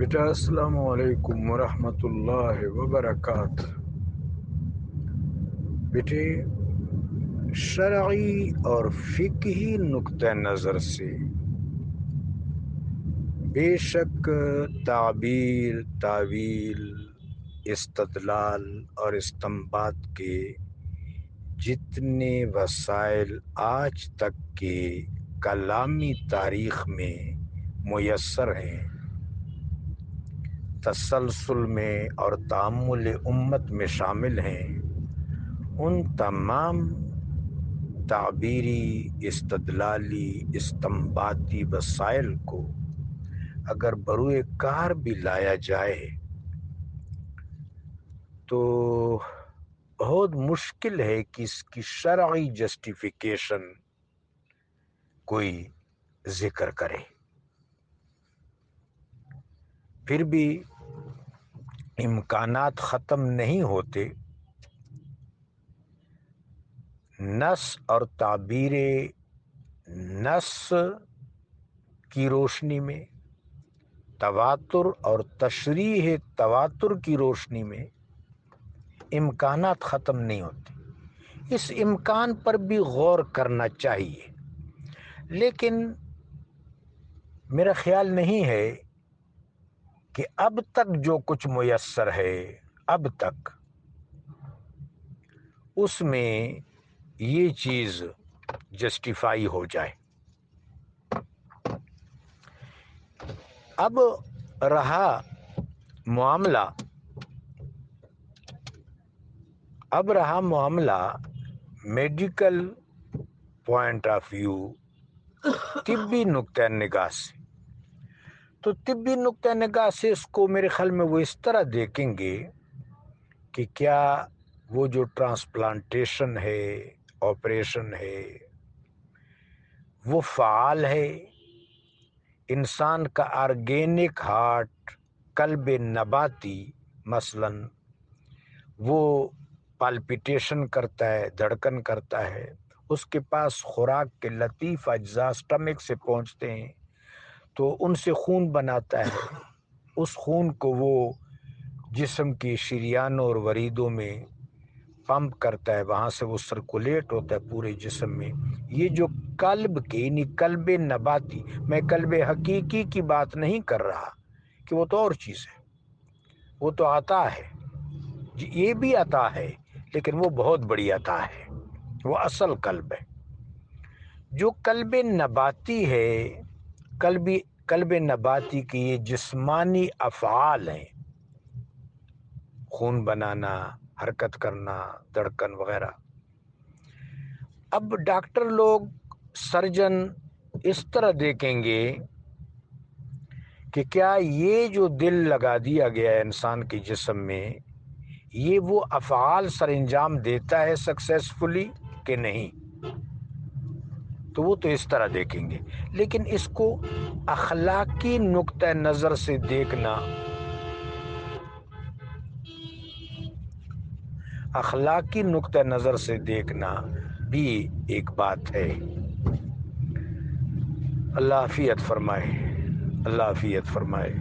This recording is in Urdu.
بیٹا السلام علیکم ورحمۃ اللہ وبرکاتہ۔ بیٹے، شرعی اور فقہی نقطہ نظر سے بے شک تعبیر، تاویل، استدلال اور استنباط کے جتنے وسائل آج تک کے کلامی تاریخ میں میسر ہیں، تسلسل میں اور تعامل امت میں شامل ہیں، ان تمام تعبیری، استدلالی، استنباطی وسائل کو اگر بروئے کار بھی لایا جائے تو بہت مشکل ہے کہ اس کی شرعی جسٹیفیکیشن کوئی ذکر کرے۔ پھر بھی امکانات ختم نہیں ہوتے۔ نص اور تعبیر نص کی روشنی میں، تواتر اور تشریح تواتر کی روشنی میں امکانات ختم نہیں ہوتے۔ اس امکان پر بھی غور کرنا چاہیے، لیکن میرا خیال نہیں ہے کہ اب تک جو کچھ میسر ہے، اب تک اس میں یہ چیز جسٹیفائی ہو جائے۔ اب رہا معاملہ میڈیکل پوائنٹ آف ویو، طبی نقطہ نگاہ سے، تو طبی نقطہ نگاہ سے اس کو میرے خیال میں وہ اس طرح دیکھیں گے کہ کیا وہ جو ٹرانسپلانٹیشن ہے، آپریشن ہے، وہ فعال ہے؟ انسان کا آرگینک ہارٹ، قلب نباتی مثلاً، وہ پالپیٹیشن کرتا ہے، دھڑکن کرتا ہے، اس کے پاس خوراک کے لطیف اجزاء سٹمک سے پہنچتے ہیں تو ان سے خون بناتا ہے۔ اس خون کو وہ جسم کی شریانوں اور وریدوں میں پمپ کرتا ہے، وہاں سے وہ سرکولیٹ ہوتا ہے پورے جسم میں۔ یہ جو قلب کے، یعنی قلب نباتی، میں قلب حقیقی کی بات نہیں کر رہا کہ وہ تو اور چیز ہے، وہ تو عطا ہے، یہ بھی عطا ہے، لیکن وہ بہت بڑی عطا ہے، وہ اصل قلب ہے۔ جو قلب نباتی ہے، قلب نباتی کے یہ جسمانی افعال ہیں، خون بنانا، حرکت کرنا، دھڑکن وغیرہ۔ اب ڈاکٹر لوگ، سرجن اس طرح دیکھیں گے کہ کیا یہ جو دل لگا دیا گیا ہے انسان کے جسم میں، یہ وہ افعال سر انجام دیتا ہے سکسیسفلی کہ نہیں، تو وہ تو اس طرح دیکھیں گے۔ لیکن اس کو اخلاقی نقطہ نظر سے دیکھنا، اخلاقی نقطہ نظر سے دیکھنا بھی ایک بات ہے۔ اللہ عافیت فرمائے، اللہ عافیت فرمائے۔